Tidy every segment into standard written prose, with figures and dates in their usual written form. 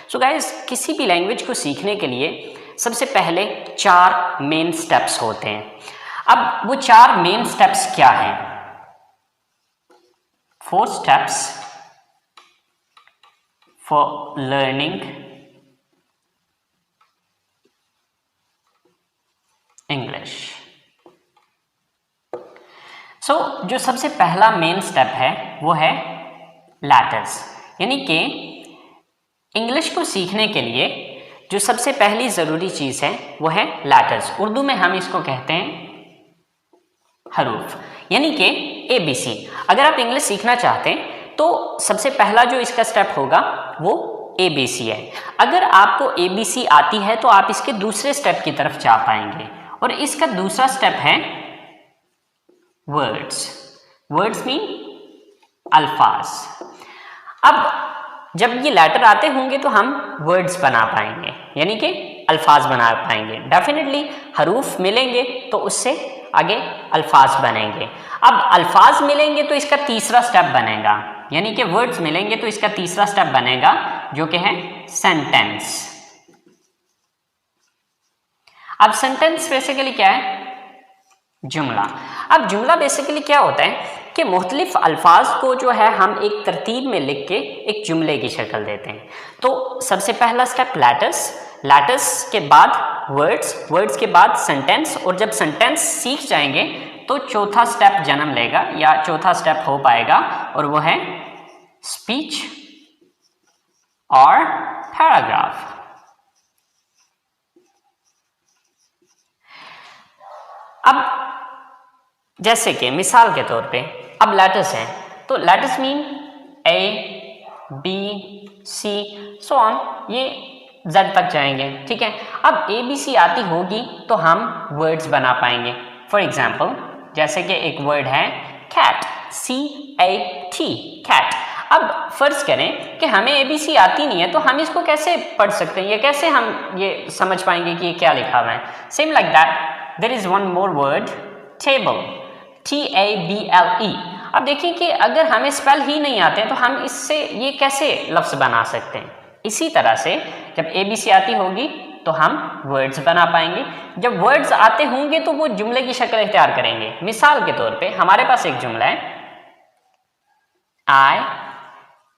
So guys, किसी भी language को सीखने के लिए सबसे पहले 4 मेन स्टेप्स होते हैं। अब वो 4 मेन स्टेप्स क्या हैं? 4 स्टेप्स फॉर लर्निंग इंग्लिश। सो जो सबसे पहला मेन स्टेप है वो है लैटर्स, यानी कि इंग्लिश को सीखने के लिए जो सबसे पहली ज़रूरी चीज़ है वो है लैटर्स। उर्दू में हम इसको कहते हैं हरूफ, यानी कि ABC। अगर आप इंग्लिश सीखना चाहते हैं तो सबसे पहला जो इसका स्टेप होगा वो ABC है। अगर आपको ABC आती है तो आप इसके दूसरे स्टेप की तरफ जा पाएंगे, और इसका दूसरा स्टेप है वर्ड्स। वर्ड्स मीन अल्फाज। अब जब ये लेटर आते होंगे तो हम वर्ड्स बना पाएंगे, यानी कि अल्फाज बना पाएंगे। डेफिनेटली हरूफ मिलेंगे तो उससे आगे अल्फाज बनेंगे। अब अल्फाज मिलेंगे तो इसका तीसरा स्टेप बनेगा, यानी कि वर्ड्स मिलेंगे तो इसका तीसरा स्टेप बनेगा जो कि है सेंटेंस। अब सेंटेंस बेसिकली क्या है? जुमला। अब जुमला बेसिकली क्या होता है कि मुख्तलिफ अल्फाज को जो है हम एक तरतीब में लिख के एक जुमले की शक्ल देते हैं। तो सबसे पहला स्टेप लैटर्स, लैटर्स के बाद वर्ड्स, वर्ड्स के बाद सेंटेंस, और जब सेंटेंस सीख जाएंगे तो चौथा स्टेप जन्म लेगा या चौथा स्टेप हो पाएगा, और वो है स्पीच और पैराग्राफ। अब जैसे कि मिसाल के तौर पे अब लेटर्स हैं, तो letters mean A, B, C so on, ये Z तक जाएंगे, ठीक है। अब ABC आती होगी तो हम वर्ड्स बना पाएंगे। फॉर एग्जाम्पल, जैसे कि एक वर्ड है कैट, CAT, कैट। अब फर्ज करें कि हमें ABC आती नहीं है तो हम इसको कैसे पढ़ सकते हैं, या कैसे हम ये समझ पाएंगे कि ये क्या लिखा हुआ है? Same like that there is one more word, table, TABLE। अब देखिए कि अगर हमें स्पेल ही नहीं आते हैं तो हम इससे ये कैसे लफ्ज़ बना सकते हैं? इसी तरह से जब ABC आती होगी तो हम वर्ड्स बना पाएंगे। जब वर्ड्स आते होंगे तो वो जुमले की शक्ल इख्तियार करेंगे। मिसाल के तौर पे हमारे पास एक जुमला है, I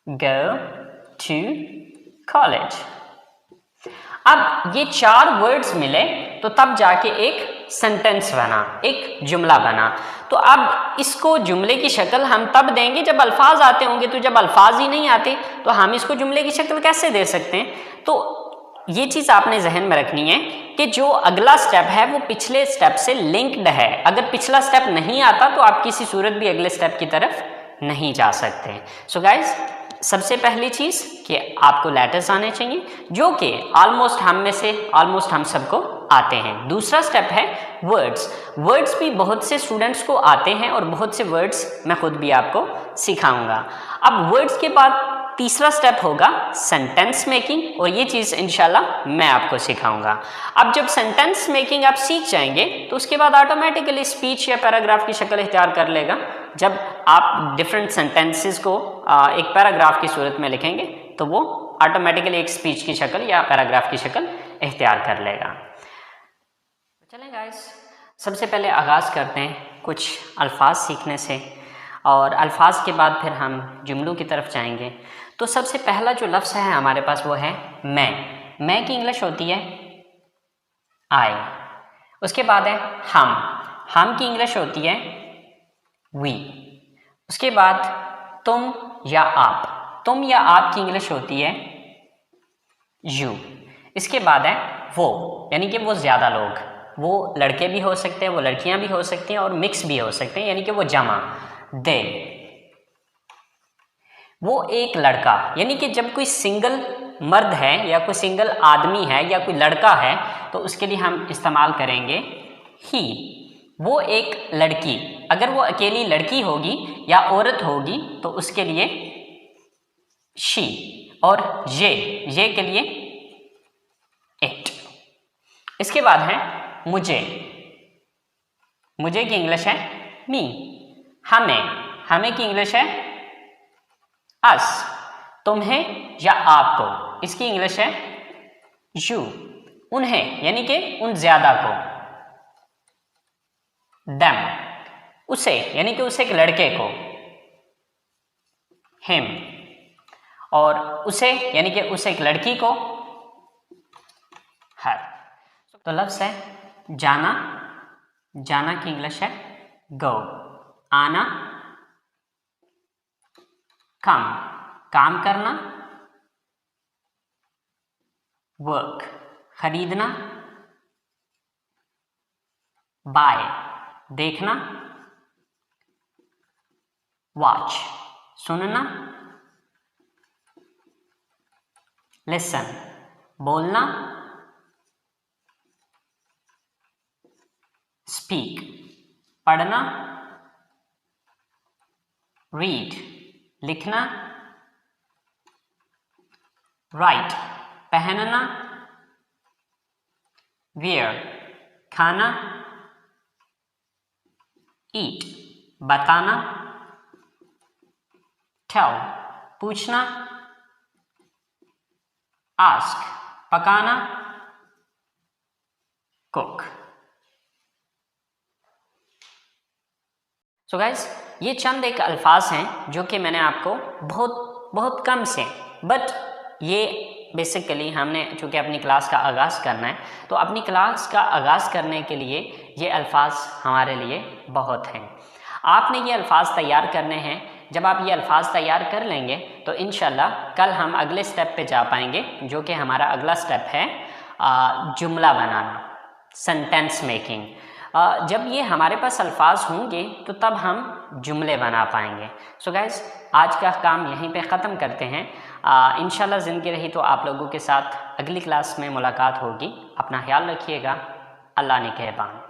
go to college। अब ये 4 वर्ड्स मिले तो तब जाके एक सेंटेंस बना, एक जुमला बना। तो अब इसको जुमले की शक्ल हम तब देंगे जब अल्फाज आते होंगे। तो जब अल्फाज ही नहीं आते तो हम इसको जुमले की शक्ल कैसे दे सकते हैं? तो ये चीज़ आपने जहन में रखनी है कि जो अगला स्टेप है वो पिछले स्टेप से लिंक्ड है। अगर पिछला स्टेप नहीं आता तो आप किसी सूरत भी अगले स्टेप की तरफ नहीं जा सकते। सो गाइज, सबसे पहली चीज़ कि आपको लेटर्स आने चाहिए, जो कि ऑलमोस्ट हम में से ऑलमोस्ट हम सबको आते हैं। दूसरा स्टेप है वर्ड्स। वर्ड्स भी बहुत से स्टूडेंट्स को आते हैं और बहुत से वर्ड्स मैं खुद भी आपको सिखाऊंगा। अब वर्ड्स के बाद तीसरा स्टेप होगा सेंटेंस मेकिंग, और ये चीज़ इंशाल्लाह मैं आपको सिखाऊंगा। अब जब सेंटेंस मेकिंग आप सीख जाएंगे तो उसके बाद ऑटोमेटिकली स्पीच या पैराग्राफ की शक्ल इख्तियार कर लेगा। जब आप डिफरेंट सेंटेंसेस को एक पैराग्राफ की सूरत में लिखेंगे तो वो ऑटोमेटिकली एक स्पीच की शक्ल या पैराग्राफ की शक्ल इख्तियार कर लेगा। चलें गाइस, सबसे पहले आगाज़ करते हैं कुछ अल्फाज सीखने से, और अल्फाज के बाद फिर हम जुमलों की तरफ जाएंगे। तो सबसे पहला जो लफ्ज़ है हमारे पास वो है मैं। मैं की इंग्लिश होती है आई। उसके बाद है हम की इंग्लिश होती है वी। उसके बाद तुम या आप, तुम या आप की इंग्लिश होती है यू। इसके बाद है वो, यानी कि वो ज़्यादा लोग, वो लड़के भी हो सकते हैं, वो लड़कियां भी हो सकती हैं, और मिक्स भी हो सकते हैं, यानी कि वो जमा, दे। वो एक लड़का, यानी कि जब कोई सिंगल मर्द है या कोई सिंगल आदमी है या कोई लड़का है तो उसके लिए हम इस्तेमाल करेंगे ही। वो एक लड़की, अगर वो अकेली लड़की होगी या औरत होगी तो उसके लिए शी, और ये के लिए इट। इसके बाद है मुझे की इंग्लिश है मी। हमें की इंग्लिश है अस। तुम्हें या आपको, इसकी इंग्लिश है यू। उन्हें यानी कि उन ज्यादा को, देम। उसे यानी कि उस एक लड़के को, हिम। और उसे यानी कि उस एक लड़की को, हर। तो लफ्ज़ है जाना, जाना की इंग्लिश है गो। आना, कम, काम करना, वर्क, खरीदना, बाय, देखना, वॉच, सुनना, लिसन, बोलना, स्पीक, पढ़ना, रीड, लिखना, राइट, पहनना, वियर, खाना, ईट, बताना, टेल, पूछना, आस्क, पकाना, कुक। सो गाइस, ये चंद एक अल्फाज हैं जो कि मैंने आपको बहुत कम से, बट ये बेसिकली हमने चूँकि अपनी क्लास का आगाज़ करना है, तो अपनी क्लास का आगाज़ करने के लिए ये अल्फाज हमारे लिए बहुत हैं। आपने ये अल्फाज तैयार करने हैं। जब आप ये अल्फाज तैयार कर लेंगे तो इंशाल्लाह कल हम अगले स्टेप पे जा पाएंगे, जो कि हमारा अगला स्टेप है जुमला बनाना, सेंटेंस मेकिंग। जब ये हमारे पास अल्फाज होंगे तो तब हम जुमले बना पाएंगे। सो गाइस, आज का काम यहीं पे ख़त्म करते हैं। इंशाल्लाह ज़िंदगी रही तो आप लोगों के साथ अगली क्लास में मुलाकात होगी। अपना ख्याल रखिएगा। अल्लाह निगहबान।